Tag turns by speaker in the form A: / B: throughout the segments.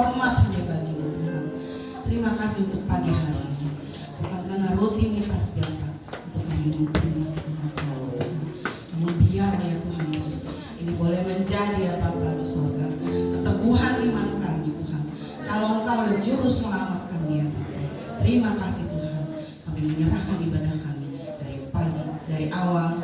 A: hormat hanya bagi-Mu Tuhan. Terima kasih untuk pagi hari ini, bukan karena rutinitas biasa untuk kami memperingati kematian Tuhan, namun biar ya Tuhan Yesus ini boleh menjadi ya Bapa di surga keteguhan iman kami Tuhan, kalau Engkau adalah juru selamat kami ya Bapa. Terima kasih Tuhan, kami menyerahkan ibadah kami dari pagi, dari awal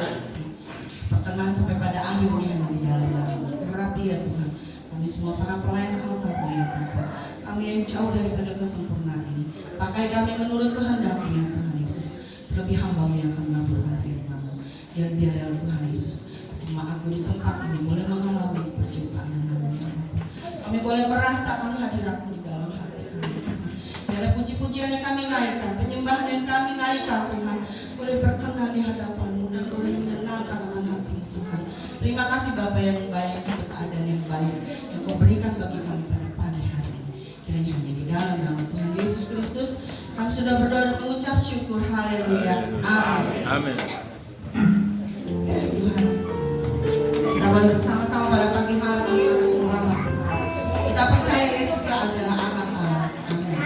A: pertengahan sampai pada akhirnya di dalam nama Rabi ya Tuhan. Kami semua para pelayan altar-Mu ya Bapa, kami yang jauh daripada kesempurnaan ini, pakai kami menurut kehendak-Mu ya Tuhan Yesus. Terlebih hamba-Mu yang akan menaburkan firman-Mu, dan biar ya Tuhan Yesus jemaat-Mu di tempat ini boleh mengalami perjumpaan dengan-Mu ya Bapa. Kami boleh merasakan hadirat-Mu di dalam hati kami Tuhan. Biar puji-pujian yang kami naikkan, penyembahan yang kami naikkan Tuhan, boleh berkenan di hadapan-Mu dan boleh menyenangkan akan hati-Mu Tuhan. Terima kasih Bapa yang baik untuk keadaan yang baik yang Kau berikan bagi kami pada pagi hari ini. Kiranya hanya di dalam nama Tuhan Yesus Kristus kami sudah berdoa dan mengucap syukur. Haleluya. Amin.
B: Amin.
A: Puji Tuhan. Kita boleh bersama-sama pada pagi hari ini mengucapkan rahmat Tuhan. Kita percaya Yesus adalah anak Allah. Amin.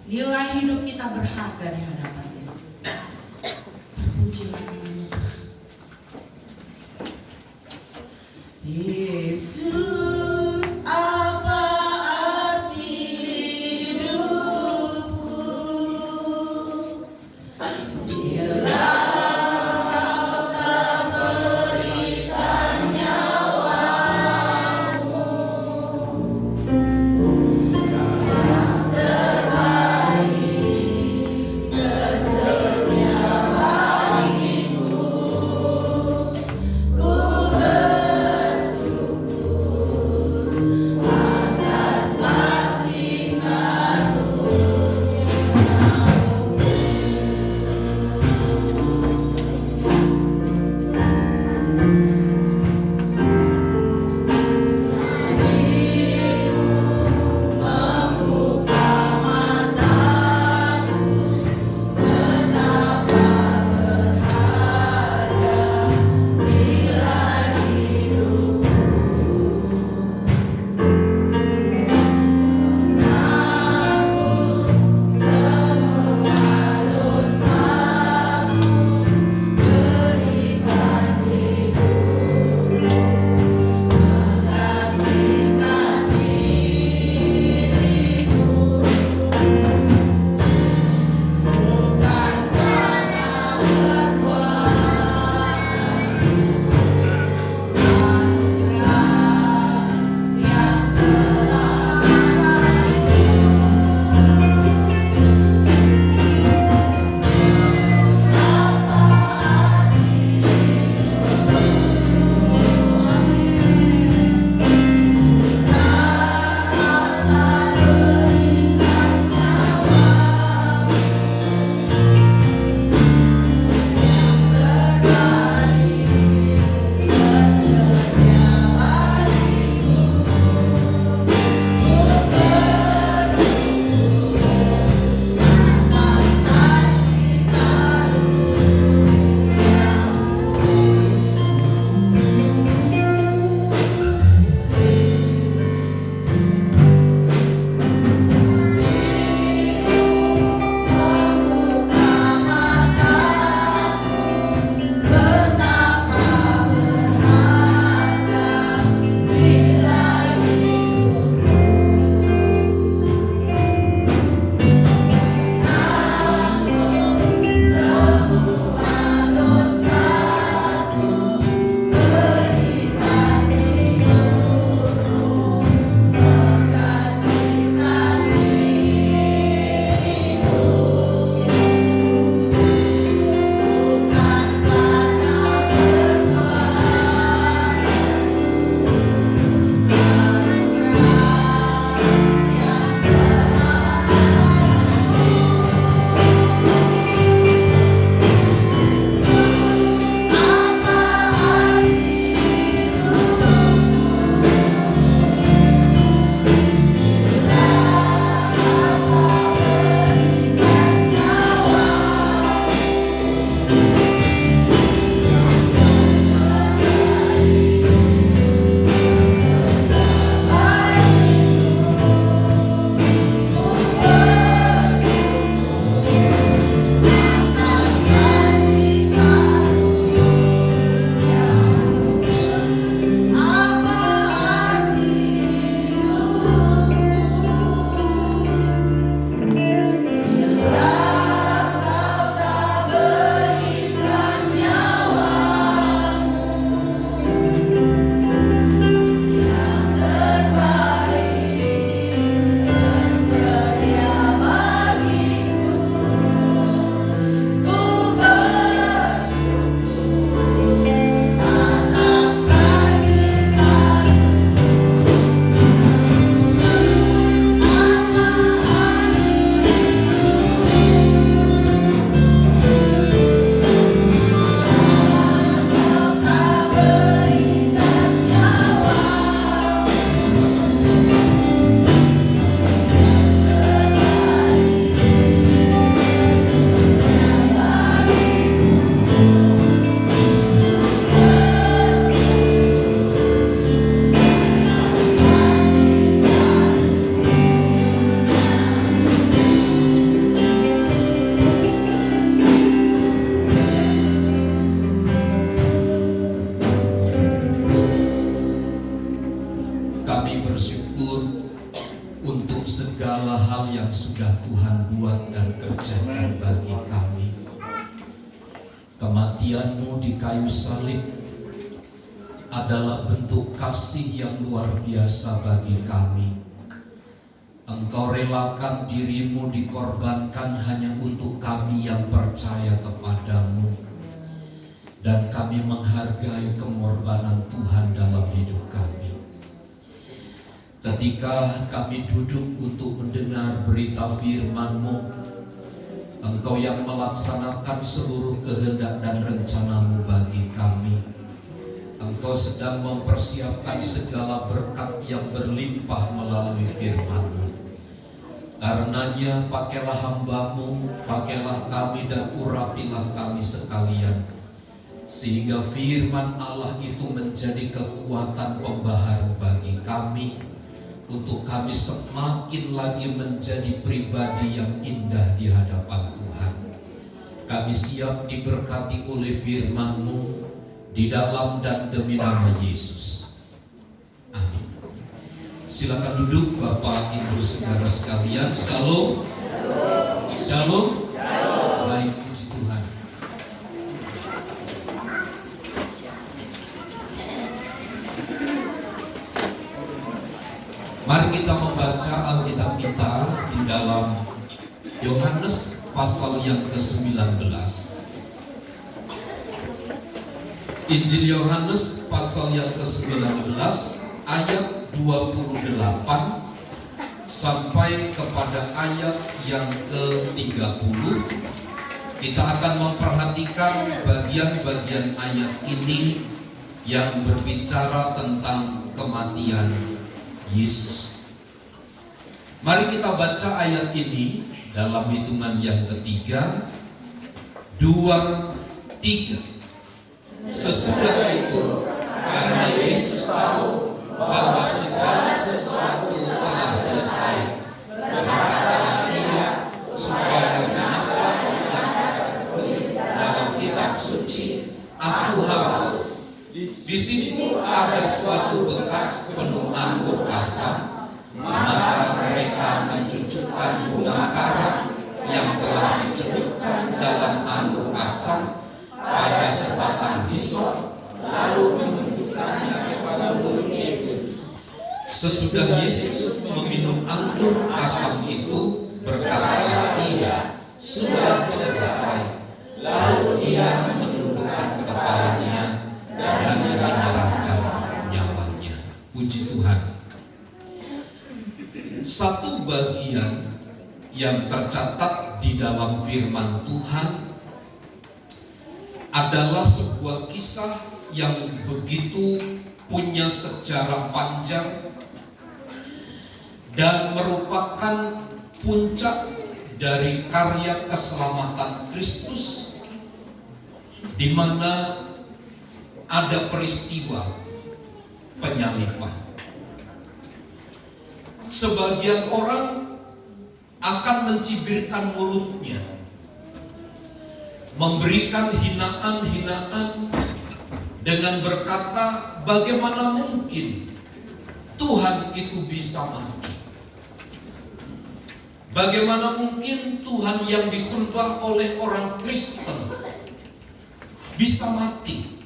A: Nilai hidup kita berharga di hadapan-Nya. Terpujilah nama Yesus, apa arti hidupku bila Kau tak berikan nyawa-Mu yang terbaik tersedia bagiku. Ku bersyukur
B: yang sudah Tuhan buat dan kerjakan bagi kami. Kematian-Mu di kayu salib adalah bentuk kasih yang luar biasa bagi kami. Engkau relakan diri-Mu dikorbankan hanya untuk kami yang percaya kepada-Mu. Dan kami menghargai pengorbanan Tuhan dalam hidup kami. Ketika kami duduk untuk mendengar berita firman-Mu, Engkau yang melaksanakan seluruh kehendak dan rencana-Mu bagi kami. Engkau sedang mempersiapkan segala berkat yang berlimpah melalui firman-Mu. Karenanya pakailah hamba-Mu, pakailah kami dan urapilah kami sekalian, sehingga firman Allah itu menjadi kekuatan pembaharu bagi kami, untuk kami semakin lagi menjadi pribadi yang indah di hadapan Tuhan. Kami siap diberkati oleh firman-Mu di dalam dan demi nama Yesus. Amin. Silakan duduk Bapak Ibu Saudara sekalian. Shalom. Shalom. Baik, puji Tuhan. Mari kita membaca Alkitab kita di dalam Yohanes pasal yang ke-19. Injil Yohanes pasal yang ke-19 ayat 28 sampai kepada ayat yang ke-30. Kita akan memperhatikan bagian-bagian ayat ini yang berbicara tentang kematian Yesus. Mari kita baca ayat ini dalam hitungan yang ketiga, 2, 3. Sesudah itu, karena Yesus tahu bahwa segala sesuatu telah selesai, berkatalah Ia supaya genaplah yang tertulis dalam kitab suci, "Aku haus." Di situ ada suatu bekas penuh anggur asam, maka mereka mencucukkan bunga karam yang telah dicelupkan dalam anggur asam pada sebatang hisop, lalu menunjukkannya kepada mulut Yesus. Sesudah Yesus meminum anggur asam itu, berkatalah Ia, "Sudah selesai." Lalu Ia menundukkan kepalanya dan menyerahkan nyawanya. Puji Tuhan. Satu bagian yang tercatat di dalam firman Tuhan adalah sebuah kisah yang begitu punya sejarah panjang dan merupakan puncak dari karya keselamatan Kristus, di mana ada peristiwa penyaliban. Sebagian orang akan mencibirkan mulutnya, memberikan hinaan-hinaan dengan berkata, bagaimana mungkin Tuhan itu bisa mati? Bagaimana mungkin Tuhan yang disembah oleh orang Kristen bisa mati?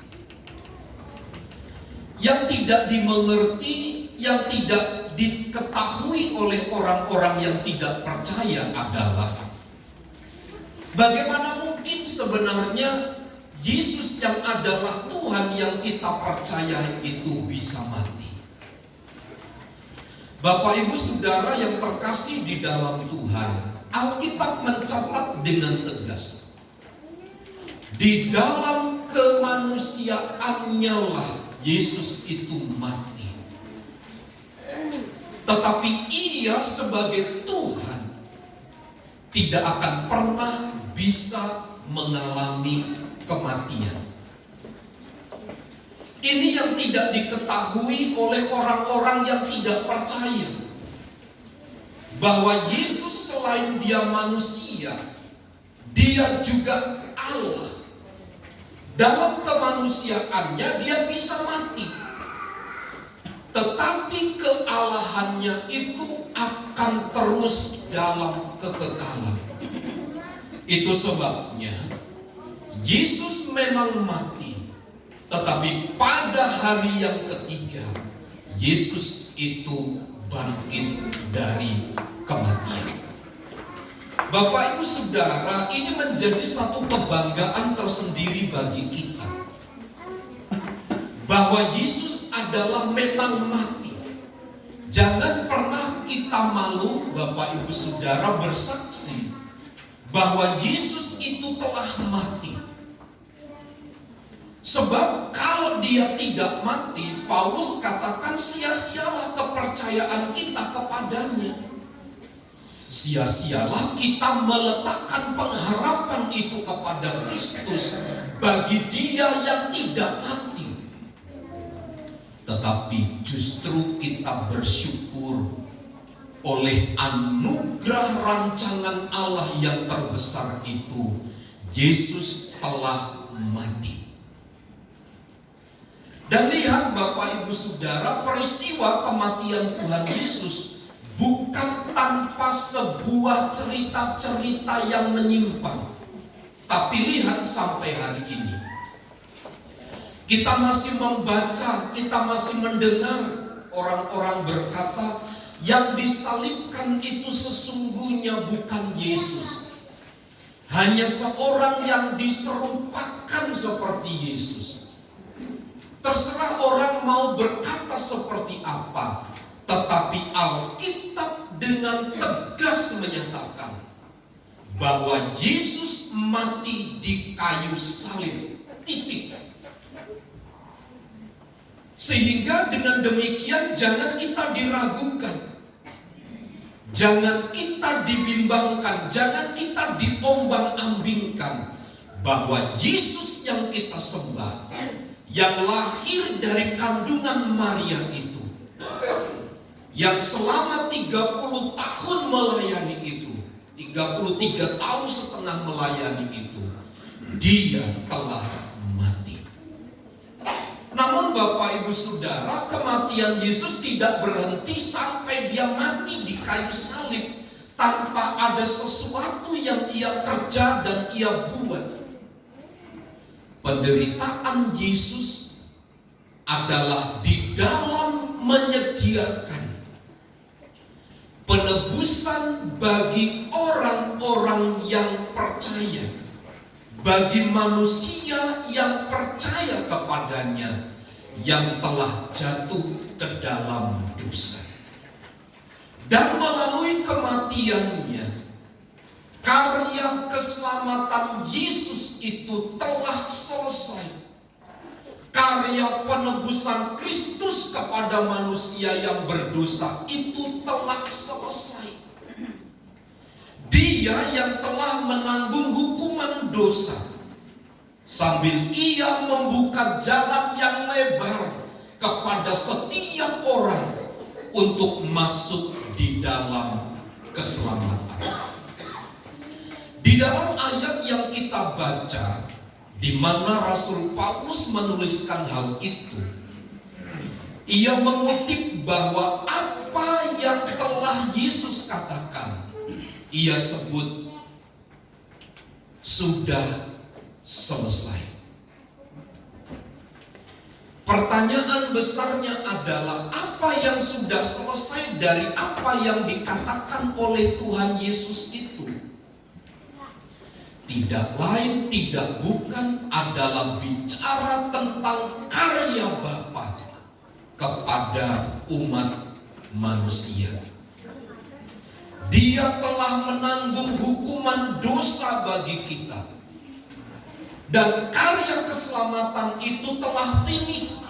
B: Yang tidak dimengerti, yang tidak diketahui oleh orang-orang yang tidak percaya adalah bagaimana mungkin sebenarnya Yesus yang adalah Tuhan yang kita percaya itu bisa mati. Bapak Ibu Saudara yang terkasih di dalam Tuhan, Alkitab mencatat dengan tegas, di dalam kemanusiaannya lah Yesus itu mati. Tetapi Ia sebagai Tuhan tidak akan pernah bisa mengalami kematian. Ini yang tidak diketahui oleh orang-orang yang tidak percaya, bahwa Yesus selain Dia manusia, Dia juga Allah. Dalam kemanusiaannya Dia bisa mati. tetapi kealahannya itu akan terus dalam kekekalan. Itu sebabnya Yesus memang mati, tetapi pada hari yang ketiga Yesus itu bangkit dari kematian. Bapak Ibu Saudara, ini menjadi satu kebanggaan tersendiri bagi kita, bahwa Yesus adalah memang mati. Jangan pernah kita malu, Bapak Ibu Saudara, bersaksi bahwa Yesus itu telah mati. Sebab kalau dia tidak mati, Paulus katakan sia-sialah kepercayaan kita kepadanya. Sia-sialah kita meletakkan pengharapan itu kepada Kristus bagi dia yang tidak mati. Tetapi justru kita bersyukur oleh anugerah rancangan Allah yang terbesar itu, Yesus telah mati. Dan lihat Bapak Ibu Saudara, peristiwa kematian Tuhan Yesus bukan tanpa sebuah cerita-cerita yang menyimpang. Tapi lihat sampai hari ini, kita masih membaca, kita masih mendengar orang-orang berkata, yang disalibkan itu sesungguhnya bukan Yesus, hanya seorang yang diserupakan seperti Yesus. Terserah orang mau berkata seperti apa, tetapi Alkitab dengan tegas menyatakan bahwa Yesus mati di kayu salib, titik. Sehingga dengan demikian jangan kita diragukan, jangan kita dibimbangkan, jangan kita diombang-ambingkan bahwa Yesus yang kita sembah, yang lahir dari kandungan Maria itu, yang selama 30 tahun melayani itu, 33 tahun setengah melayani itu, dia telah mati. Namun Bapak Ibu Saudara, kematian Yesus tidak berhenti sampai dia mati di kayu salib tanpa ada sesuatu yang ia kerja dan ia buat. Penderitaan Yesus adalah di dalam menyediakan penebusan bagi orang-orang yang percaya, bagi manusia yang percaya kepadanya, yang telah jatuh ke dalam dosa. Dan melalui kematiannya, karya keselamatan Yesus itu telah selesai. Karya penebusan Kristus kepada manusia yang berdosa itu telah selesai. Dia yang telah menanggung hukuman dosa, sambil ia membuka jalan yang lebar kepada setiap orang untuk masuk di dalam keselamatan. Di dalam ayat yang kita baca, di mana Rasul Paulus menuliskan hal itu, ia mengutip bahwa apa yang telah Yesus katakan, ia sebut sudah selesai. Pertanyaan besarnya adalah, apa yang sudah selesai dari apa yang dikatakan oleh Tuhan Yesus itu? Tidak lain, tidak bukan adalah bicara tentang karya Bapa kepada umat manusia. Dia telah menanggung hukuman dosa bagi kita, dan karya keselamatan itu telah finish,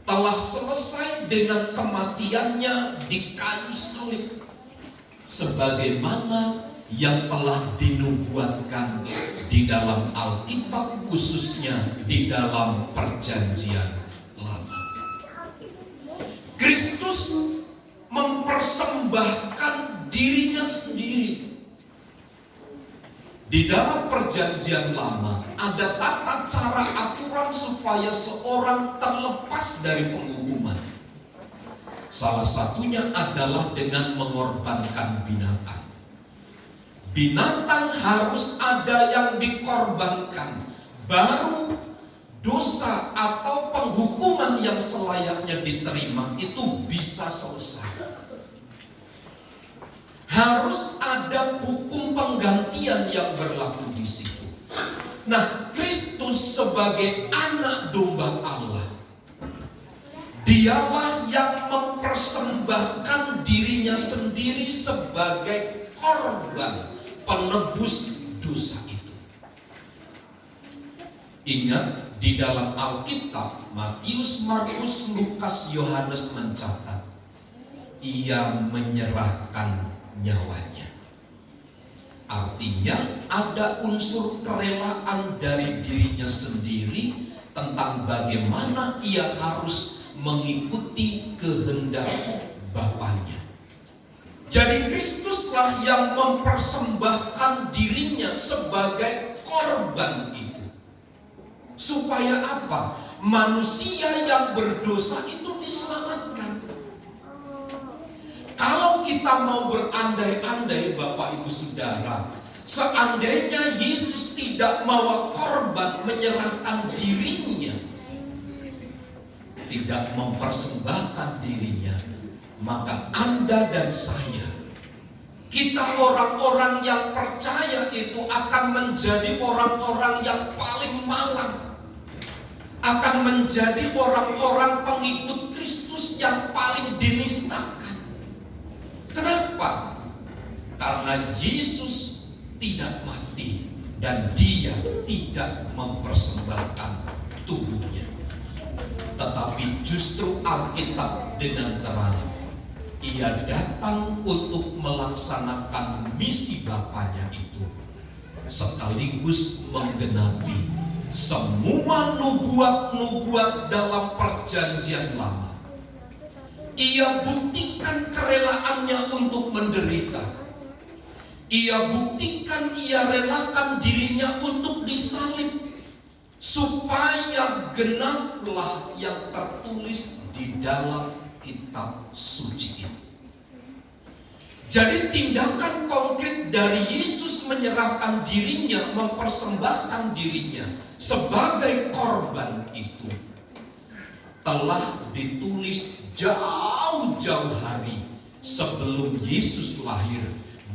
B: telah selesai dengan kematiannya di kayu salib, sebagaimana yang telah dinubuatkan di dalam Alkitab, khususnya di dalam Perjanjian Lama. Kristus mempersembahkan dirinya sendiri. Di dalam Perjanjian Lama ada tata cara aturan supaya seorang terlepas dari penghukuman. Salah satunya adalah dengan mengorbankan binatang. Binatang harus ada yang dikorbankan, baru dosa atau penghukuman yang selayaknya diterima itu bisa selesai. Harus ada hukum penggantian yang berlaku di situ. Nah, Kristus sebagai anak domba Allah, Dialah yang mempersembahkan dirinya sendiri sebagai korban penebus dosa itu. Ingat, di dalam Alkitab, Matius, Markus, Lukas, Yohanes mencatat, ia menyerahkan nyawanya. Artinya ada unsur kerelaan dari dirinya sendiri tentang bagaimana ia harus mengikuti kehendak Bapaknya. Jadi Kristuslah yang mempersembahkan dirinya sebagai korban itu. Supaya apa? Manusia yang berdosa itu diselamatkan. Kalau kita mau berandai-andai, Bapak Ibu Saudara, seandainya Yesus tidak mau korban, menyerahkan dirinya, tidak mempersembahkan dirinya, maka Anda dan saya, kita orang-orang yang percaya itu akan menjadi orang-orang yang paling malang, akan menjadi orang-orang pengikut Kristus yang paling dinistakan. Kenapa? Karena Yesus tidak mati dan Dia tidak mempersembahkan tubuhnya. Tetapi justru Alkitab dengan terang, ia datang untuk melaksanakan misi Bapaknya itu, sekaligus menggenapi semua nubuat-nubuat dalam perjanjian lama. Ia buktikan kerelaannya untuk menderita. Ia buktikan, ia relakan dirinya untuk disalib, supaya genaplah yang tertulis di dalam kitab suci itu. Jadi tindakan konkret dari Yesus menyerahkan dirinya, mempersembahkan dirinya sebagai korban itu telah ditulis jauh-jauh hari sebelum Yesus lahir,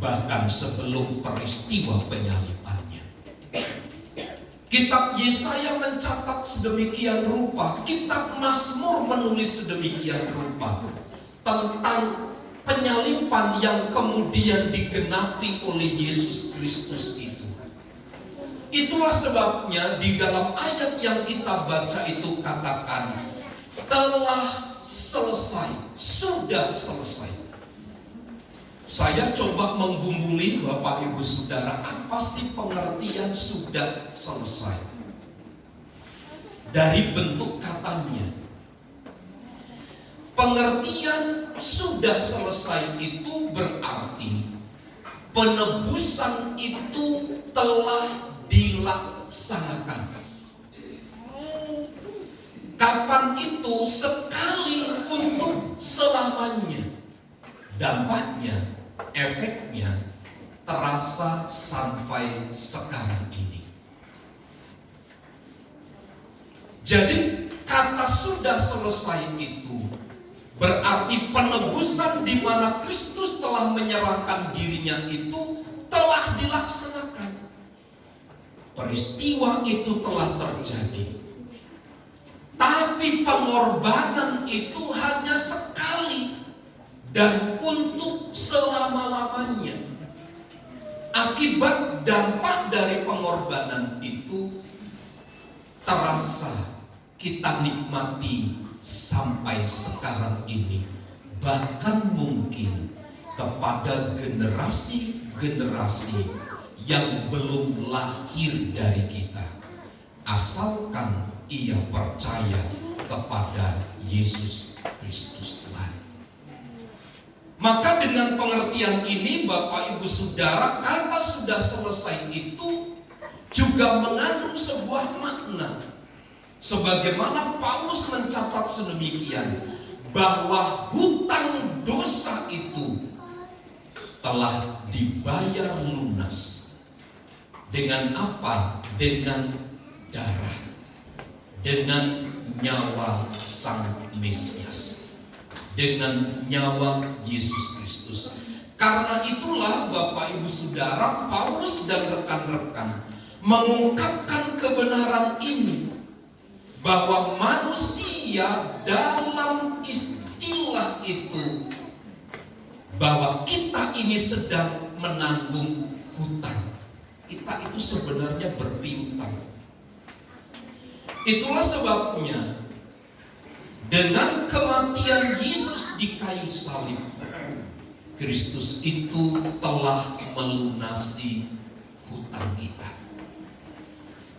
B: bahkan sebelum peristiwa penyalibannya. Kitab Yesaya mencatat sedemikian rupa, kitab Mazmur menulis sedemikian rupa tentang penyaliban yang kemudian digenapi oleh Yesus Kristus itu. Itulah sebabnya di dalam ayat yang kita baca itu katakan, telah selesai, sudah selesai. Saya coba menggumuli Bapak Ibu Saudara, apa sih pengertian sudah selesai? Dari bentuk katanya, pengertian sudah selesai itu berarti penebusan itu telah dilaksanakan. Kapan itu? Sekali untuk selamanya. Dampaknya, efeknya terasa sampai sekarang ini. Jadi kata sudah selesai itu berarti penebusan di mana Kristus telah menyerahkan dirinya itu telah dilaksanakan. Peristiwa itu telah terjadi. Tapi pengorbanan itu hanya sekali dan untuk selama-lamanya. Akibat dampak dari pengorbanan itu terasa kita nikmati sampai sekarang ini, bahkan mungkin kepada generasi-generasi yang belum lahir dari kita, asalkan ia percaya kepada Yesus Kristus Tuhan. Maka dengan pengertian ini, Bapak Ibu Saudara, kata sudah selesai itu juga mengandung sebuah makna. Sebagaimana Paulus mencatat sedemikian, bahwa hutang dosa itu telah dibayar lunas. Dengan apa? Dengan darah, dengan nyawa Sang Mesias, dengan nyawa Yesus Kristus. Karena itulah Bapak Ibu Saudara, Paulus dan rekan-rekan mengungkapkan kebenaran ini, bahwa manusia dalam istilah itu, bahwa kita ini sedang menanggung hutang. Kita itu sebenarnya berpiutang. Itulah sebabnya dengan kematian Yesus di kayu salib, Kristus itu telah melunasi hutang kita.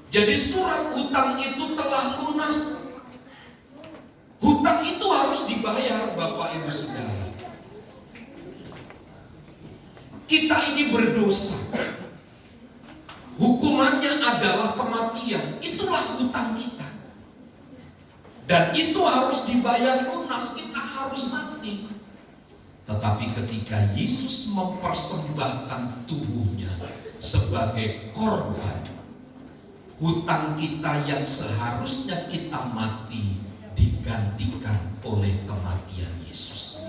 B: Jadi surat hutang itu telah lunas. Hutang itu harus dibayar, Bapak Ibu Saudara. Kita ini berdosa. Hukumannya adalah kematian. Itulah hutang kita. Dan itu harus dibayar lunas. Kita harus mati. Tetapi ketika Yesus mempersembahkan tubuhnya sebagai korban, hutang kita yang seharusnya kita mati digantikan oleh kematian Yesus.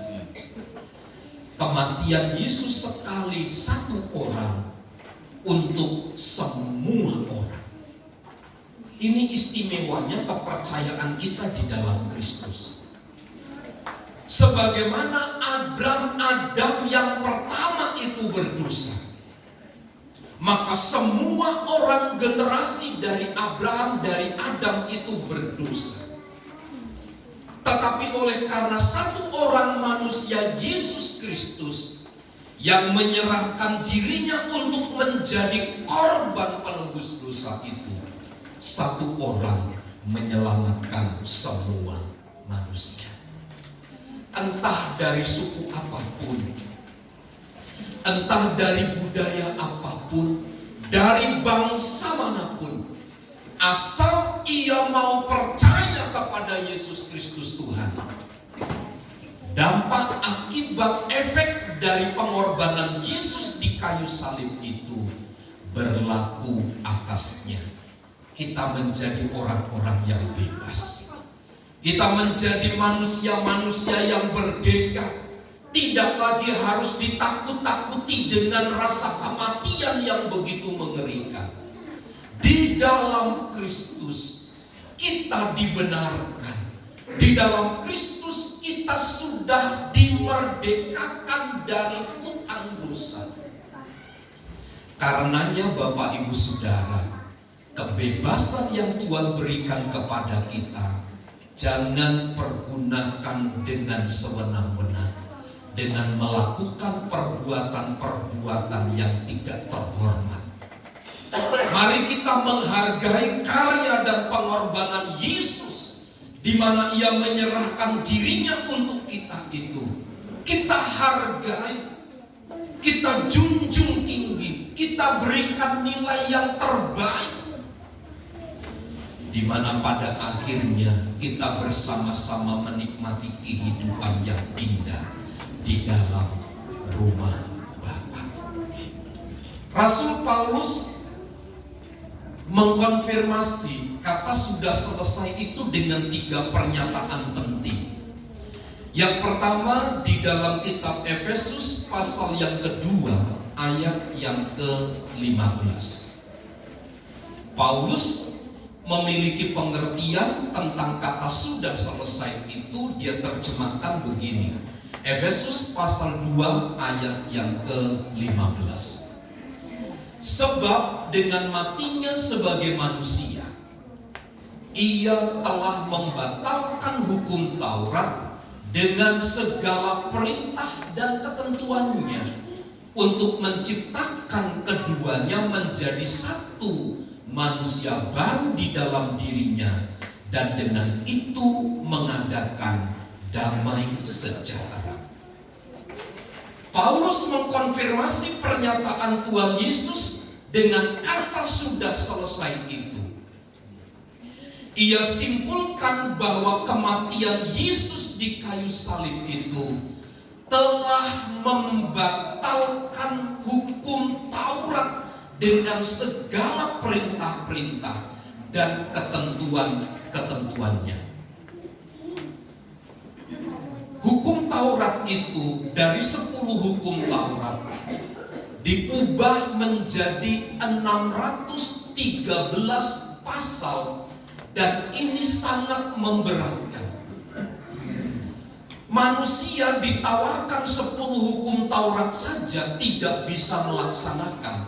B: Kematian Yesus sekali satu orang untuk semua orang. Ini istimewanya kepercayaan kita di dalam Kristus. Sebagaimana Adam yang pertama itu berdosa, maka semua orang generasi dari Abraham, dari Adam itu berdosa. Tetapi oleh karena satu orang manusia, Yesus Kristus, yang menyerahkan dirinya untuk menjadi korban penebus dosa itu, satu orang menyelamatkan semua manusia. Entah dari suku apapun, entah dari budaya apapun, dari bangsa manapun, asal ia mau percaya kepada Yesus Kristus Tuhan, dampak akibat efek dari pengorbanan Yesus di kayu salib itu berlaku atasnya. Kita menjadi orang-orang yang bebas. Kita menjadi manusia-manusia yang merdeka. Tidak lagi harus ditakut-takuti dengan rasa kematian yang begitu mengerikan. Di dalam Kristus kita dibenarkan. Di dalam Kristus kita sudah dimerdekakan dari hutang dosa. Karenanya Bapak Ibu Saudara, kebebasan yang Tuhan berikan kepada kita jangan pergunakan dengan sewenang-wenang, dengan melakukan perbuatan-perbuatan yang tidak terhormat. Mari kita menghargai karya dan pengorbanan Yesus, di mana Ia menyerahkan dirinya untuk kita itu. Kita hargai, kita junjung tinggi, kita berikan nilai yang terbaik, di mana pada akhirnya kita bersama-sama menikmati kehidupan yang indah di dalam rumah Bapa. Rasul Paulus mengkonfirmasi kata sudah selesai itu dengan 3 pernyataan penting. Yang pertama di dalam kitab Efesus pasal yang kedua ayat yang ke-15. Paulus memiliki pengertian tentang kata sudah selesai itu, dia terjemahkan begini. Efesus pasal 2 ayat yang ke-15. Sebab dengan matinya sebagai manusia, ia telah membatalkan hukum Taurat dengan segala perintah dan ketentuannya, untuk menciptakan keduanya menjadi satu manusia baru di dalam dirinya, dan dengan itu mengadakan damai sejahtera. Paulus mengkonfirmasi pernyataan Tuhan Yesus dengan kata sudah selesai itu. Ia simpulkan bahwa kematian Yesus di kayu salib itu telah membatalkan hukum Taurat dengan segala perintah-perintah dan ketentuan-ketentuannya. Hukum Taurat itu dari 10 hukum Taurat diubah menjadi 613 pasal, dan ini sangat memberatkan. Manusia ditawarkan 10 hukum Taurat saja tidak bisa melaksanakan,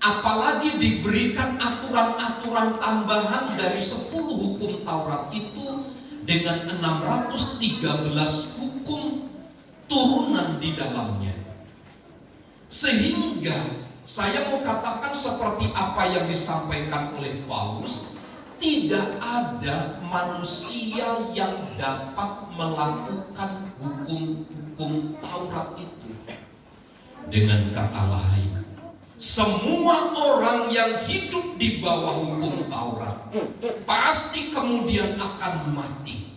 B: apalagi diberikan aturan-aturan tambahan dari 10 hukum Taurat itu dengan 613 hukum turunan di dalamnya. Sehingga saya mau katakan seperti apa yang disampaikan oleh Paulus, tidak ada manusia yang dapat melakukan hukum-hukum Taurat itu. Dengan kata lain, semua orang yang hidup di bawah hukum Taurat pasti kemudian akan mati.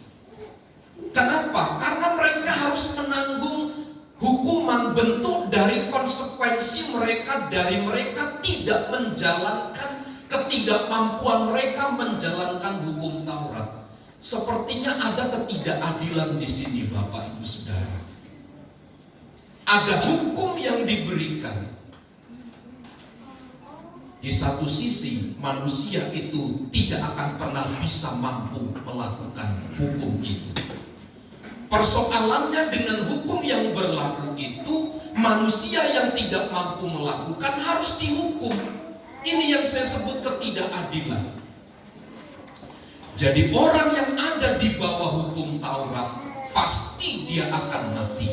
B: Kenapa? Karena mereka harus menanggung hukuman bentuk dari konsekuensi mereka, dari mereka tidak menjalankan, ketidakmampuan mereka menjalankan hukum Taurat. Sepertinya ada ketidakadilan di sini, Bapak Ibu Saudara. Ada hukum yang diberikan. Di satu sisi manusia itu tidak akan pernah bisa mampu melakukan hukum itu. Persoalannya dengan hukum yang berlaku itu, manusia yang tidak mampu melakukan harus dihukum. Ini yang saya sebut ketidakadilan. Jadi orang yang ada di bawah hukum Taurat pasti dia akan mati.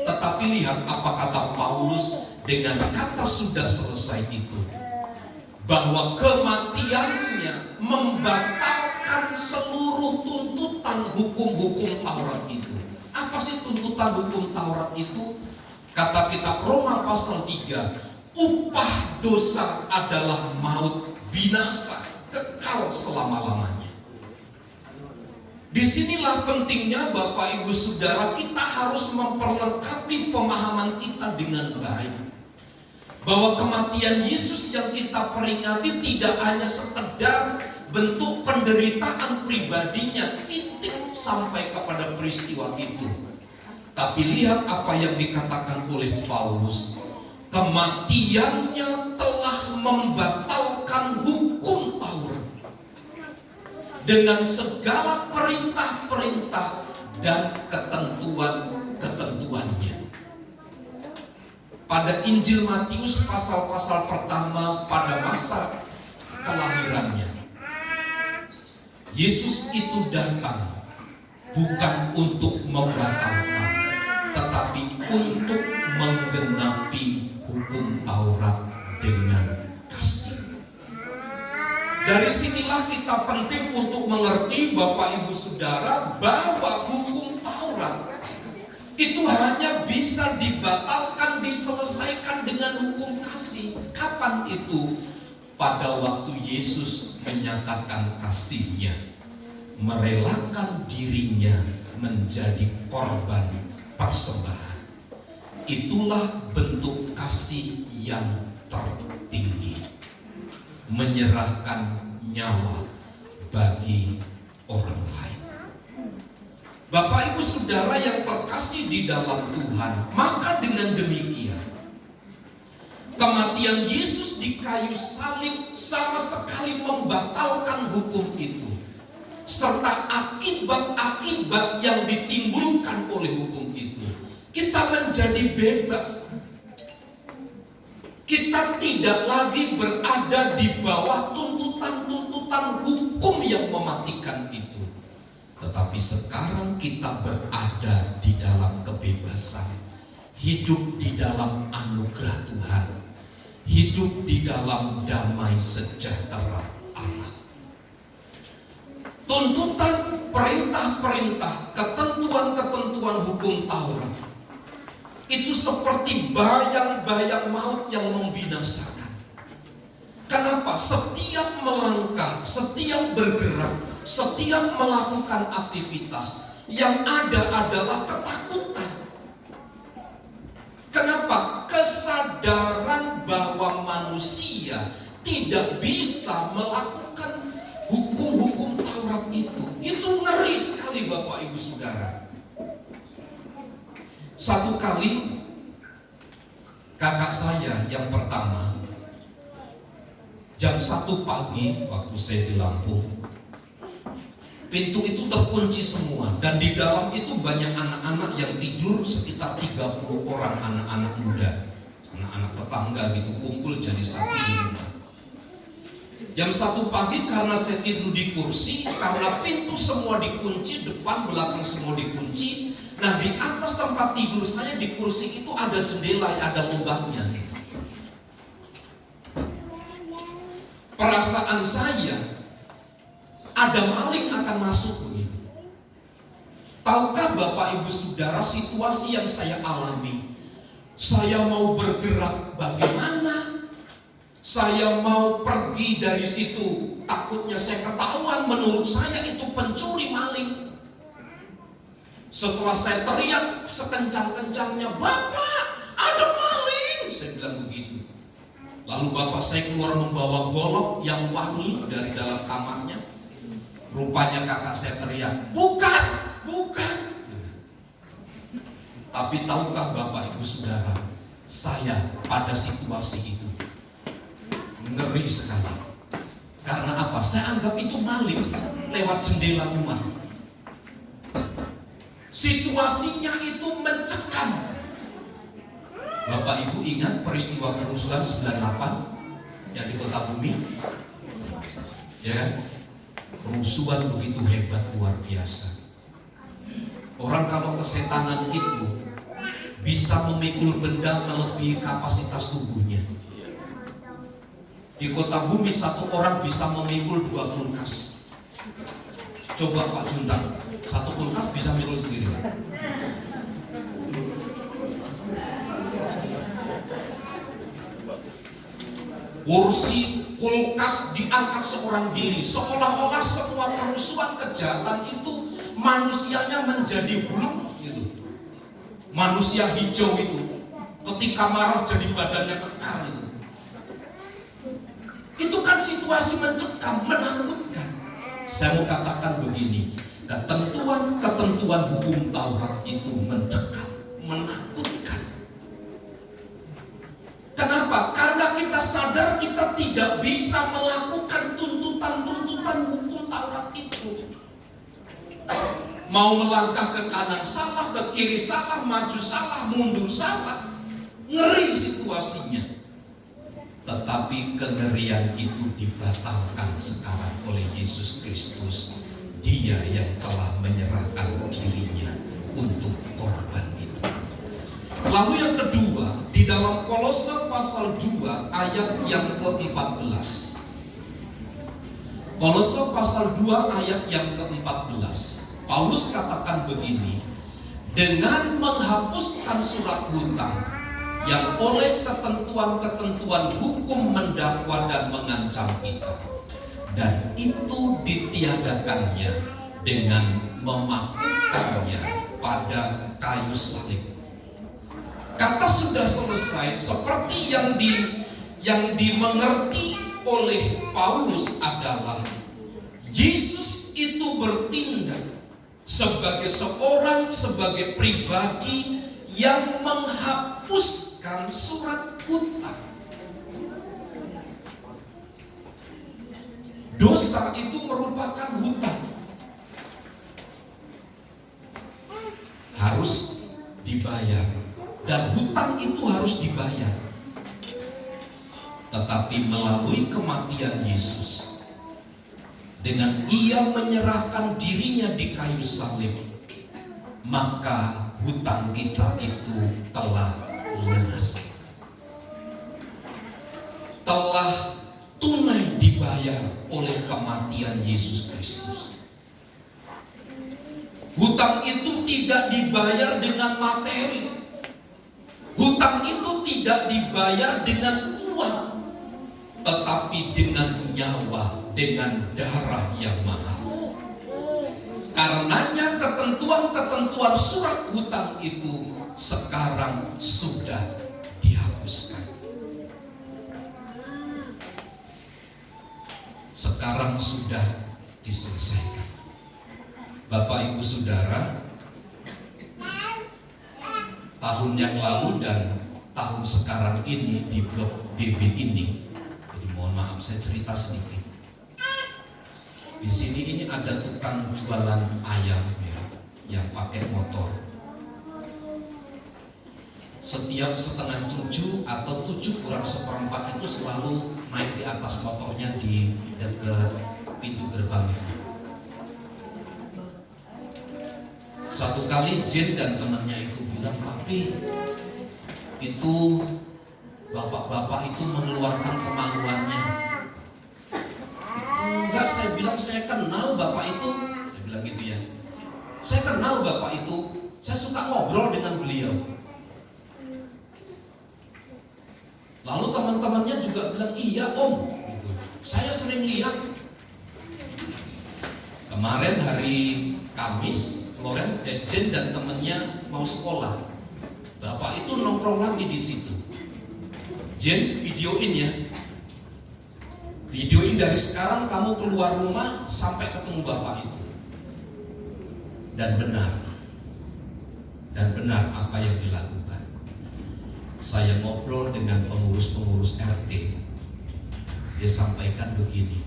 B: Tetapi lihat apa kata Paulus dengan kata sudah selesai itu, bahwa kematiannya membatalkan seluruh tuntutan hukum-hukum Taurat itu. Apa sih tuntutan hukum Taurat itu? Kata kitab Roma pasal 3, upah dosa adalah maut, binasa, kekal selama-lamanya. Disinilah pentingnya Bapak Ibu Saudara, kita harus memperlengkapi pemahaman kita dengan baik. Bahwa kematian Yesus yang kita peringati tidak hanya sekedar bentuk penderitaan pribadinya, titik sampai kepada peristiwa itu. Tapi lihat apa yang dikatakan oleh Paulus. Kematiannya telah membatalkan hukum Taurat dengan segala perintah-perintah dan ketentuan-ketentuannya. Pada Injil Matius pasal-pasal pertama pada masa kelahirannya, Yesus itu datang bukan untuk membatalkan, tetapi untuk menggenapi hukum Taurat dengan kasih. Dari sinilah kita penting untuk mengerti Bapak Ibu Saudara, bahwa hukum Taurat itu hanya bisa dibatalkan, diselesaikan dengan hukum kasih. Kapan itu? Pada waktu Yesus menyatakan kasihnya, merelakan dirinya menjadi korban persembahan. Itulah bentuk kasih yang tertinggi, menyerahkan nyawa bagi orang lain. Bapak Ibu Saudara yang terkasih di dalam Tuhan, maka dengan demikian kematian Yesus di kayu salib sama sekali membatalkan hukum itu, serta akibat-akibat yang ditimbulkan oleh hukum itu. Kita menjadi bebas. Kita tidak lagi berada di bawah tuntutan-tuntutan hukum yang mematikan itu. Tetapi sekarang kita berada di dalam kebebasan, hidup di dalam anugerah Tuhan, hidup di dalam damai sejahtera Allah. Tuntutan, perintah-perintah, ketentuan-ketentuan hukum Taurat itu seperti bayang-bayang maut yang membinasakan. Kenapa? Setiap melangkah, setiap bergerak, setiap melakukan aktivitas yang ada adalah ketakutan. Kenapa? Kesadaran bahwa manusia tidak bisa melakukan hukum-hukum Taurat itu ngeri sekali Bapak Ibu Saudara. Satu kali kakak saya yang pertama jam 1 pagi waktu saya di Lampung, pintu itu terkunci semua dan di dalam itu banyak anak-anak yang tidur, sekitar 30 orang anak-anak muda, anak-anak tetangga gitu kumpul jadi satu di rumah. Jam 1 pagi karena saya tidur di kursi, karena pintu semua dikunci, depan belakang semua dikunci. Nah di atas tempat tidur saya di kursi itu ada jendela, ada lubangnya. Perasaan saya ada maling akan masuk begitu. Tahukah Bapak Ibu Saudara situasi yang saya alami? Saya mau bergerak bagaimana? Saya mau pergi dari situ, takutnya saya ketahuan, menurut saya itu pencuri maling. Setelah saya teriak sekencang-kencangnya, "Bapak, ada maling!" Saya bilang begitu. Lalu bapak saya keluar membawa golok yang wangi dari dalam kamarnya. Rupanya kakak saya teriak, "Bukan, bukan!" Tapi tahukah Bapak Ibu Saudara, saya pada situasi itu ngeri sekali. Karena apa? Saya anggap itu maling lewat jendela rumah. Situasinya itu mencekam. Bapak Ibu ingat peristiwa kerusuhan 98 yang di Kota Bumi? Ya kan? Kerusuhan begitu hebat, luar biasa. Orang kalau kesetanan itu bisa memikul benda melebihi kapasitas tubuhnya. Di Kota Bumi satu orang bisa memikul 2 kulkas. Coba Pak Juntang, 1 kulkas bisa mikul sendiri Pak. Kursi kulkas diangkat seorang diri, seolah-olah semua kerusuhan kejahatan itu manusianya menjadi bulat gitu. Manusia hijau itu ketika marah jadi badannya kekar itu. Itu kan situasi mencekam, menakutkan. Saya mau katakan begini, ketentuan-ketentuan hukum Taurat itu mencekam, menakutkan. Kenapa? Karena kita sadar kita tidak bisa melakukan tuntutan-tuntutan hukum Taurat itu. Mau melangkah ke kanan salah, ke kiri salah, maju salah, mundur salah. Ngeri situasinya. Tetapi kengerian itu dibatalkan sekarang oleh Yesus Kristus. Dia yang telah menyerahkan dirinya untuk korban itu. Lalu yang kedua, di dalam Kolose pasal 2 ayat yang ke-14. Kolose pasal 2 ayat yang ke-14. Paulus katakan begini, dengan menghapuskan surat hutang yang oleh ketentuan-ketentuan hukum mendakwa dan mengancam kita, dan itu ditiadakannya dengan memakukannya pada kayu salib. Kata sudah selesai seperti yang dimengerti oleh Paulus adalah Yesus itu bertindak sebagai seorang, sebagai pribadi yang menghapuskan surat hutang. Dosa itu merupakan hutang, harus dibayar, dan hutang itu harus dibayar. Tetapi melalui kematian Yesus, dengan Ia menyerahkan dirinya di kayu salib, maka hutang kita itu telah lunas, telah tunai dibayar oleh kematian Yesus Kristus. Hutang itu tidak dibayar dengan materi. Hutang itu tidak dibayar dengan uang, tetapi dengan nyawa, dengan darah yang mahal. Karenanya ketentuan-ketentuan surat hutang itu sekarang sudah dihapuskan. Sekarang sudah diselesaikan. Bapak Ibu Saudara, tahun yang lalu dan tahun sekarang ini di blok BB ini, jadi mohon maaf saya cerita sedikit. Di sini ini ada tukang jualan ayam ya, yang pakai motor. Setiap setengah 7 atau 7:7 itu selalu naik di atas motornya di dekat pintu gerbang itu. Satu kali Jen dan temannya itu bilang, "Papi, itu bapak-bapak itu mengeluarkan kemaluannya." Enggak, saya bilang saya kenal bapak itu. Saya bilang gitu ya. Saya kenal bapak itu. Saya suka ngobrol dengan beliau. Lalu teman-temannya juga bilang, "Iya om, gitu. Saya sering lihat." Kemarin hari Kamis, Florence, Jen dan temannya mau sekolah. Bapak itu nongkrong lagi di situ. Jen, videoin ya. Videoin dari sekarang kamu keluar rumah sampai ketemu bapak itu. Dan benar apa yang dilakukan. Saya ngobrol dengan pengurus-pengurus RT. Dia sampaikan begini.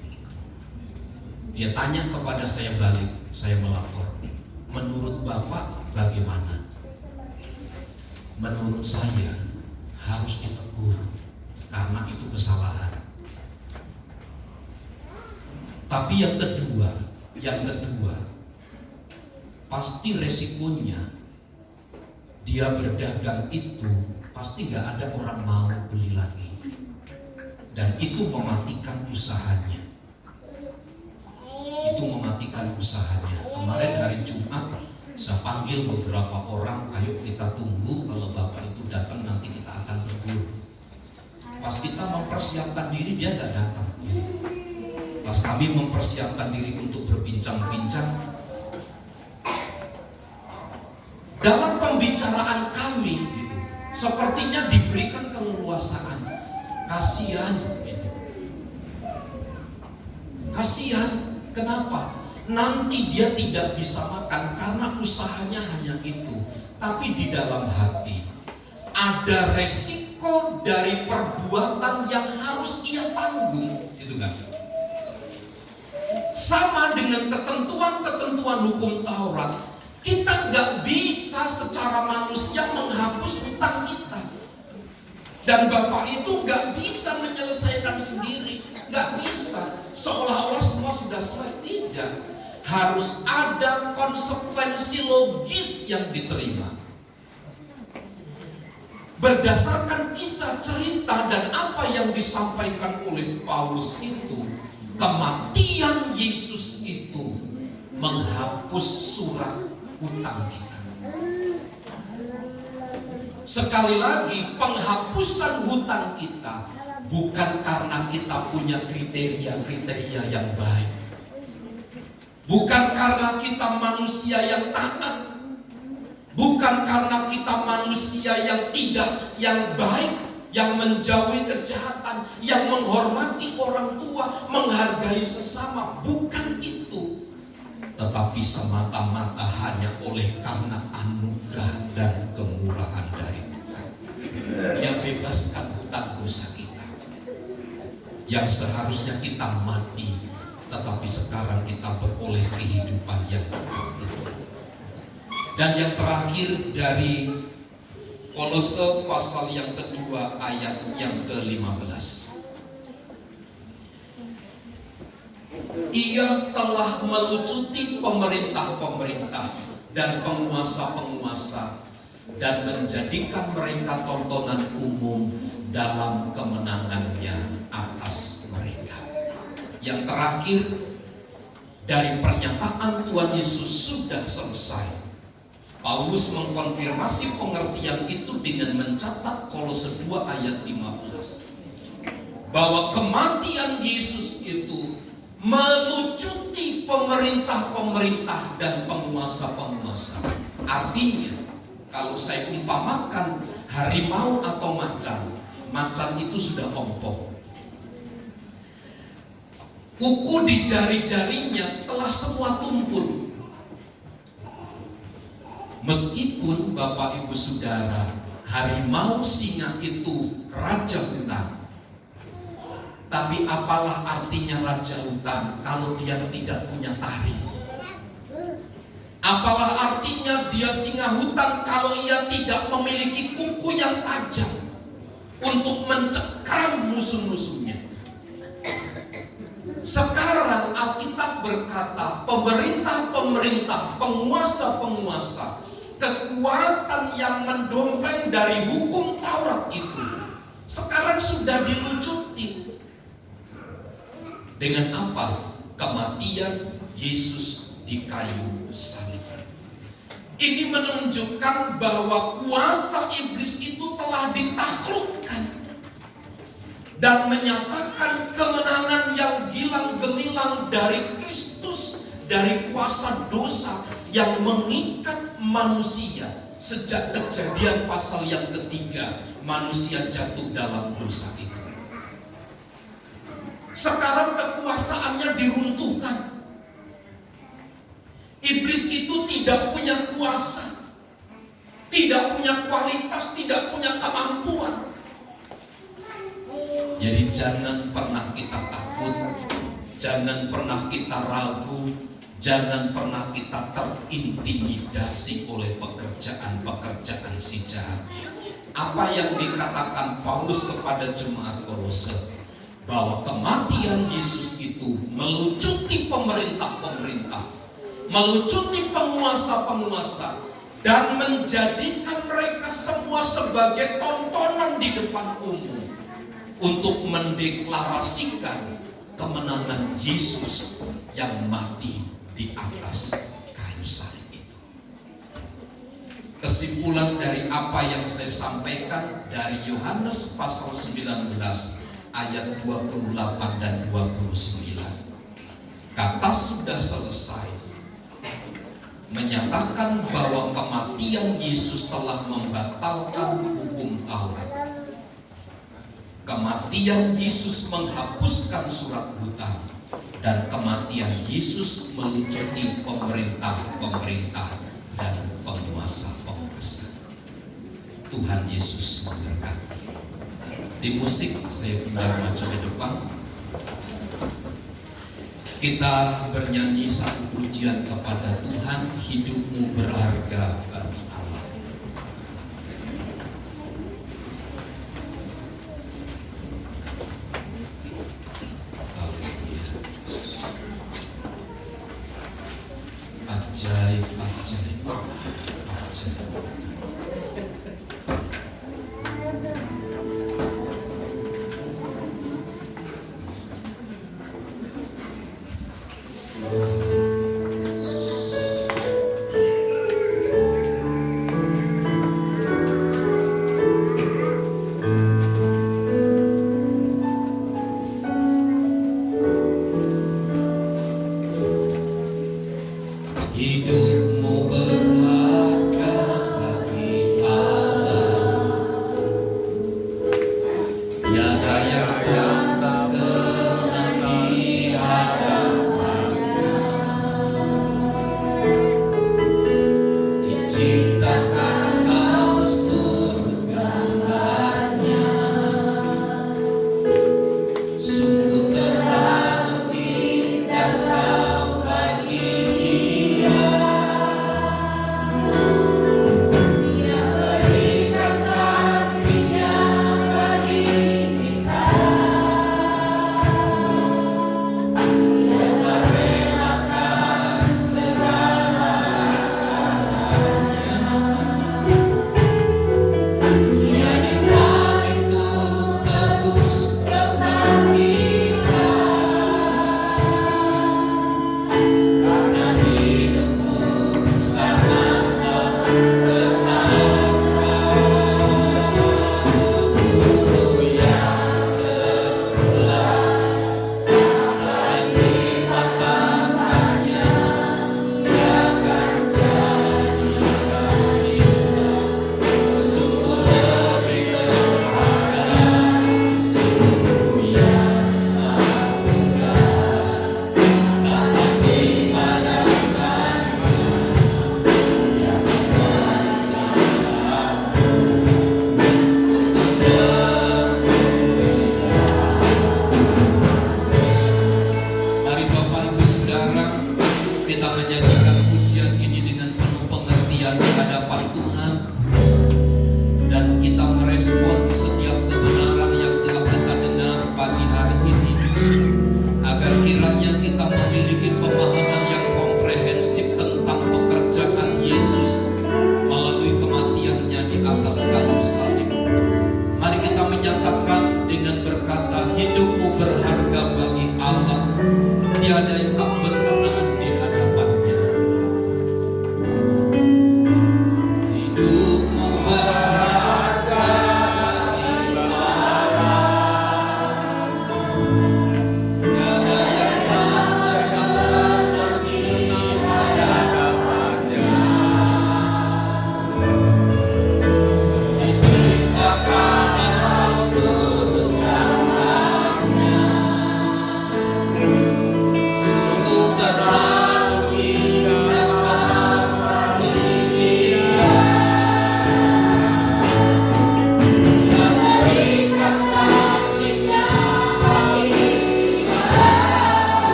B: Dia tanya kepada saya balik, saya melapor. Menurut bapak bagaimana? Menurut saya harus ditegur karena itu kesalahan. Tapi yang kedua, pasti resikonya dia berdagang itu pasti nggak ada orang mau beli lagi, dan itu mematikan usahanya. Kemarin hari Jumat saya panggil beberapa orang, ayo kita tunggu, kalau bapak itu datang nanti kita akan tegur. Pas kita mempersiapkan diri dia nggak datang. Pas kami mempersiapkan diri untuk berbincang-bincang, dalam pembicaraan kami gitu, sepertinya diberikan keleluasaan. Kasihan gitu. Kasihan, kenapa? Nanti dia tidak bisa makan karena usahanya hanya itu. Tapi di dalam hati ada resiko dari perbuatan yang harus ia tanggung, gitu kan? Sama dengan ketentuan-ketentuan hukum Taurat, kita nggak bisa secara manusia menghapus hutang kita. Dan bapak itu nggak bisa menyelesaikan sendiri, nggak bisa. Seolah-olah semua sudah selesai, tidak. Harus ada konsekuensi logis yang diterima. Berdasarkan kisah cerita dan apa yang disampaikan oleh Paulus itu, kematian Yesus itu menghapus surat hutang kita. Sekali lagi, penghapusan hutang kita bukan karena kita punya kriteria-kriteria yang baik, bukan karena kita manusia yang taat, bukan karena kita manusia yang baik, yang menjauhi kejahatan, yang menghormati orang tua, menghargai sesama. Bukan itu, tetapi semata-mata hanya oleh karena anugerah dan kemurahan dari Tuhan. Dia bebaskan hutang dosa kita yang seharusnya kita mati, tetapi sekarang kita beroleh kehidupan yang kekal itu. Dan yang terakhir dari Kolose pasal yang kedua ayat yang ke-15. Ia telah melucuti pemerintah-pemerintah dan penguasa-penguasa dan menjadikan mereka tontonan umum dalam kemenangannya atas mereka. Yang terakhir dari pernyataan Tuhan Yesus sudah selesai. Paulus mengkonfirmasi pengertian itu dengan mencatat Kolose 2 ayat 15, bahwa kematian Yesus itu melucuti pemerintah-pemerintah dan penguasa-penguasa. Artinya, kalau saya umpamakan harimau atau macan itu sudah ompong. Kuku di jari-jarinya telah semua tumpul. Meskipun Bapak Ibu Saudara, harimau singa itu raja hutan, tapi apalah artinya raja hutan kalau dia tidak punya taring? Apalah artinya dia singa hutan kalau ia tidak memiliki kuku yang tajam untuk mencekram musuh-musuhnya? Sekarang Alkitab berkata, pemerintah-pemerintah, penguasa-penguasa, kekuatan yang mendompleng dari hukum Taurat itu sekarang sudah dilucuti. Dengan apa? Kematian Yesus di kayu salib. Ini menunjukkan bahwa kuasa iblis itu telah ditaklukkan dan menyatakan kemenangan yang gilang gemilang dari Kristus, dari kuasa dosa yang mengikat manusia. Sejak Kejadian pasal yang ketiga, manusia jatuh dalam dosa itu. Sekarang kekuasaannya diruntuhkan. Iblis itu tidak punya kuasa, tidak punya kualitas, tidak punya kemampuan. Jadi jangan pernah kita takut, jangan pernah kita ragu, jangan pernah kita terintimidasi oleh pekerjaan-pekerjaan si jahat. Apa yang dikatakan Paulus kepada jemaat Kolose, bahwa kematian Yesus itu melucuti pemerintah-pemerintah, melucuti penguasa-penguasa, dan menjadikan mereka semua sebagai tontonan di depan umum untuk mendeklarasikan kemenangan Yesus yang mati di atas kayu salib itu. Kesimpulan dari apa yang saya sampaikan dari Yohanes pasal 19 ayat 28 dan 29. Kata sudah selesai menyatakan bahwa kematian Yesus telah membatalkan hukum Taurat. Kematian Yesus menghapuskan surat hutang, dan kematian Yesus melucuti pemerintah-pemerintah dan penguasa-penguasa. Tuhan Yesus memberkati. Di musik saya undang maju di depan. Kita bernyanyi satu pujian kepada Tuhan, hidupmu berharga bagi Allah. Ajaib, ajaib, ajaib. Hidupmu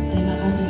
A: Terima kasih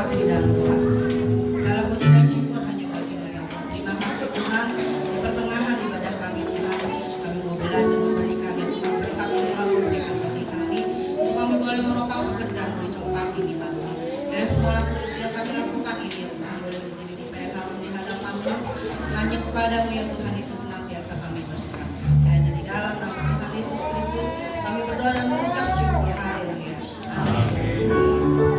A: bersatu di dalam doa. Segala puji dan syukur hanya bagi Tuhan. Terima kasih Tuhan, di pertengahan ibadah kami Tuhan, kami mau belajar memberikan ya Tuhan, berkat yang Kau berikan bagi kami, untuk kami boleh meropang pekerjaan di tempat ini Bapa. Dan semua yang kami lakukan ini ya Tuhan, boleh menjadi dibayar harum di hadapan-Mu, hanya kepadamu ya Tuhan Yesus senantiasa kami berserah. Kiranya di dalam nama Tuhan Yesus Kristus kami berdoa dan mengucap syukur. Haleluya. Amin.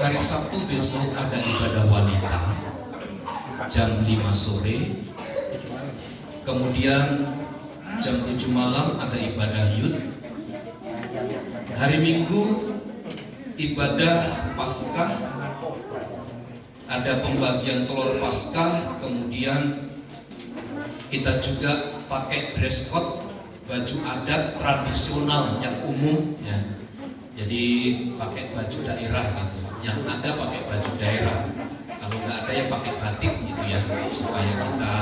B: Hari Sabtu besok ada ibadah wanita jam 5 sore. Kemudian jam 7 malam ada ibadah youth. Hari Minggu ibadah Paskah, ada pembagian telur Paskah. Kemudian kita juga pakai dress code, baju adat tradisional yang umum ya. Jadi pakai baju daerah gitu. Yang ada pakai baju daerah. Kalau nggak ada ya pakai batik gitu ya, supaya kita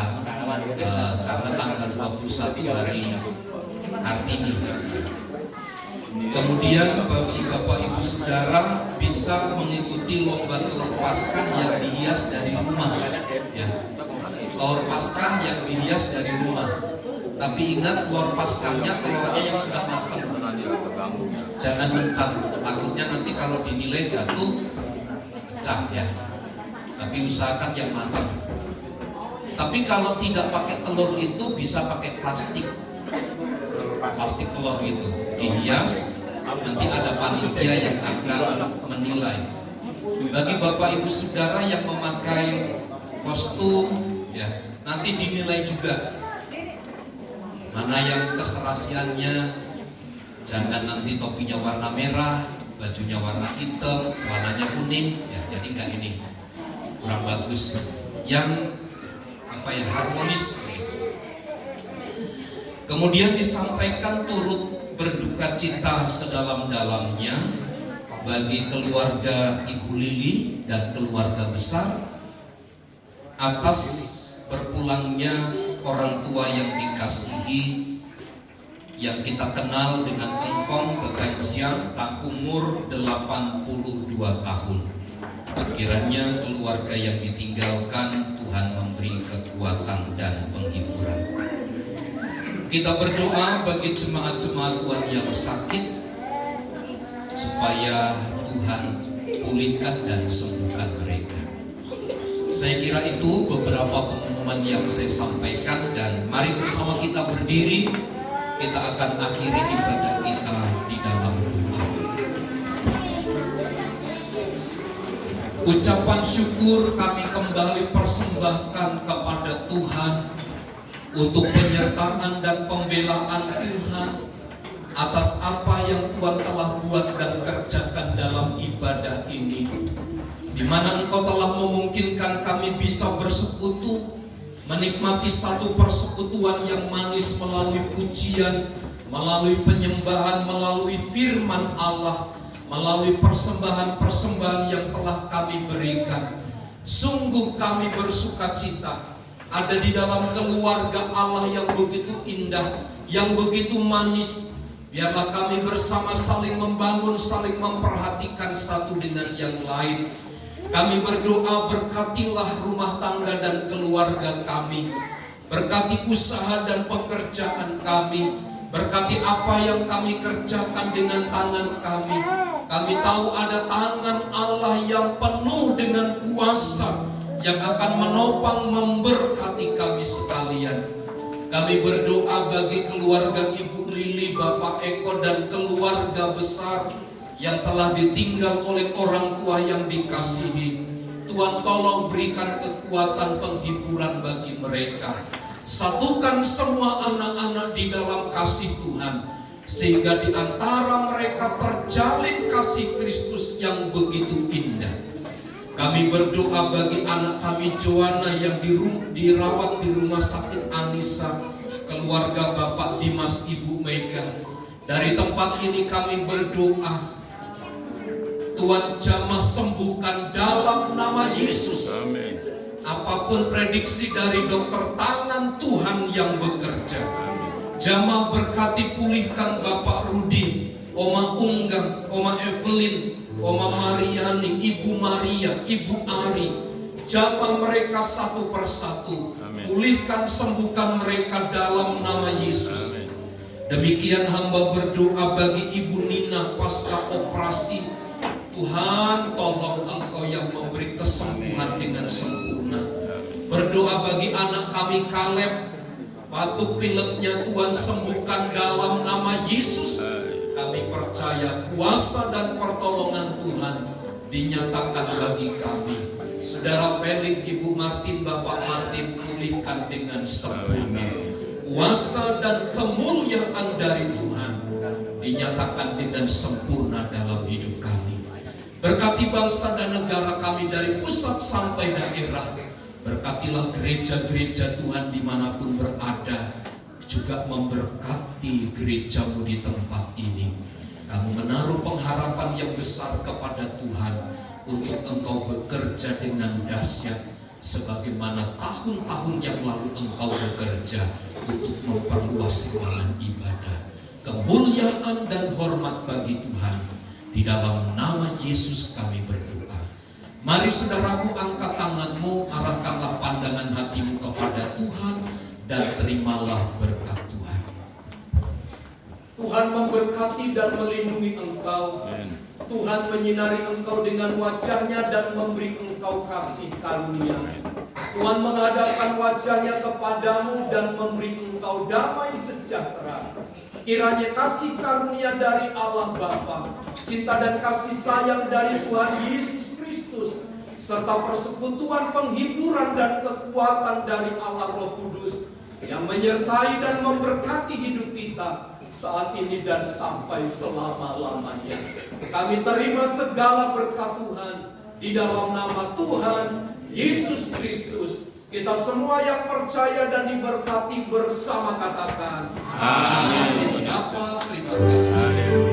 B: karena tanggal 21 hari Kartini. Kemudian bagi Bapak Ibu Saudara bisa mengikuti lomba telur Paskah yang dihias dari rumah ya. Telur Paskah yang dihias dari rumah. Tapi ingat telur Paskahnya telurnya yang sudah matang. Jangan mentah, takutnya nanti kalau dinilai jatuh pecah ya. Tapi usahakan yang matang. Tapi kalau tidak pakai telur itu bisa pakai plastik telur itu dihias. Nanti ada panitia yang akan menilai. Bagi Bapak Ibu Saudara yang memakai kostum ya. Nanti dinilai juga mana yang keserasiannya. Jangan nanti topinya warna merah, bajunya warna hitam, celananya kuning, ya. Jadi nggak ini kurang bagus. Yang harmonis. Kemudian disampaikan turut berduka cita sedalam-dalamnya bagi keluarga Ibu Lili dan keluarga besar atas berpulangnya orang tua yang dikasihi, yang kita kenal dengan Engkong Ketensian, tak umur 82 tahun. Kiranya keluarga yang ditinggalkan Tuhan memberi kekuatan dan penghiburan. Kita berdoa bagi jemaat-jemaat Tuhan yang sakit, supaya Tuhan pulihkan dan sembuhkan mereka. Saya kira itu beberapa pengumuman yang saya sampaikan, dan mari bersama kita berdiri. Kita akan akhiri ibadah kita di dalam doa. Ucapan syukur kami kembali persembahkan kepada Tuhan untuk penyertaan dan pembelaan Tuhan atas apa yang Tuhan telah buat dan kerjakan dalam ibadah ini, di mana Engkau telah memungkinkan kami bisa bersekutu, menikmati satu persekutuan yang manis melalui pujian, melalui penyembahan, melalui firman Allah, melalui persembahan-persembahan yang telah kami berikan. Sungguh kami bersuka cita ada di dalam keluarga Allah yang begitu indah, yang begitu manis. Biarlah kami bersama saling membangun, saling memperhatikan satu dengan yang lain. Kami berdoa, berkatilah rumah tangga dan keluarga kami, berkati usaha dan pekerjaan kami, berkati apa yang kami kerjakan dengan tangan kami. Kami tahu ada tangan Allah yang penuh dengan kuasa, yang akan menopang, memberkati kami sekalian. Kami berdoa bagi keluarga Ibu Lili, Bapak Eko, dan keluarga besar yang telah ditinggal oleh orang tua yang dikasihi. Tuhan tolong berikan kekuatan penghiburan bagi mereka. Satukan semua anak-anak di dalam kasih Tuhan, sehingga di antara mereka terjalin kasih Kristus yang begitu indah. Kami berdoa bagi anak kami Joanna yang dirawat di rumah sakit Anissa, keluarga Bapak Dimas, Ibu Mega. Dari tempat ini kami berdoa, Tuhan jamah sembuhkan dalam nama Yesus.
C: Amin.
B: Apapun prediksi dari dokter, tangan Tuhan yang bekerja. Jamah berkati pulihkan Bapak Rudi, Oma Unggang, Oma Evelyn, Oma Mariani, Ibu Maria, Ibu Ari. Jamah mereka satu persatu.
C: Amin.
B: Pulihkan, sembuhkan mereka dalam nama Yesus.
C: Amin.
B: Demikian hamba berdoa bagi Ibu Nina pasca operasi. Tuhan tolong Engkau yang memberi kesembuhan dengan sempurna. Berdoa bagi anak kami Kaleb, batuk pileknya Tuhan sembuhkan dalam nama Yesus. Kami percaya kuasa dan pertolongan Tuhan dinyatakan bagi kami. Saudara Felix, Ibu Martin, Bapak Martin pulihkan dengan sempurna. Kuasa dan kemuliaan dari Tuhan dinyatakan dengan sempurna dalam hidup kami. Berkati bangsa dan negara kami dari pusat sampai daerah. Berkatilah gereja-gereja Tuhan dimanapun berada. Juga memberkati gerejamu di tempat ini. Kamu menaruh pengharapan yang besar kepada Tuhan untuk Engkau bekerja dengan dahsyat, sebagaimana tahun-tahun yang lalu Engkau bekerja untuk memperluas ruangan ibadah. Kemuliaan dan hormat bagi Tuhan. Di dalam nama Yesus kami berdoa. Mari saudaraku, angkat tanganmu, arahkanlah pandangan hatimu kepada Tuhan, dan terimalah berkat Tuhan. Tuhan memberkati dan melindungi engkau.
C: Amin.
B: Tuhan menyinari engkau dengan wajahnya dan memberi engkau kasih karunia. Tuhan menghadapkan wajahnya kepadamu dan memberi engkau damai sejahtera. Kiranya kasih karunia dari Allah Bapa, cinta dan kasih sayang dari Tuhan Yesus Kristus,
C: serta persekutuan penghiburan dan kekuatan dari Allah Roh Kudus yang menyertai dan memberkati hidup kita saat ini dan sampai selama-lamanya. Kami terima segala berkat Tuhan di dalam nama Tuhan Yesus Kristus. Kita semua yang percaya dan diberkati bersama katakan
B: Amin. Bapa, terima kasih.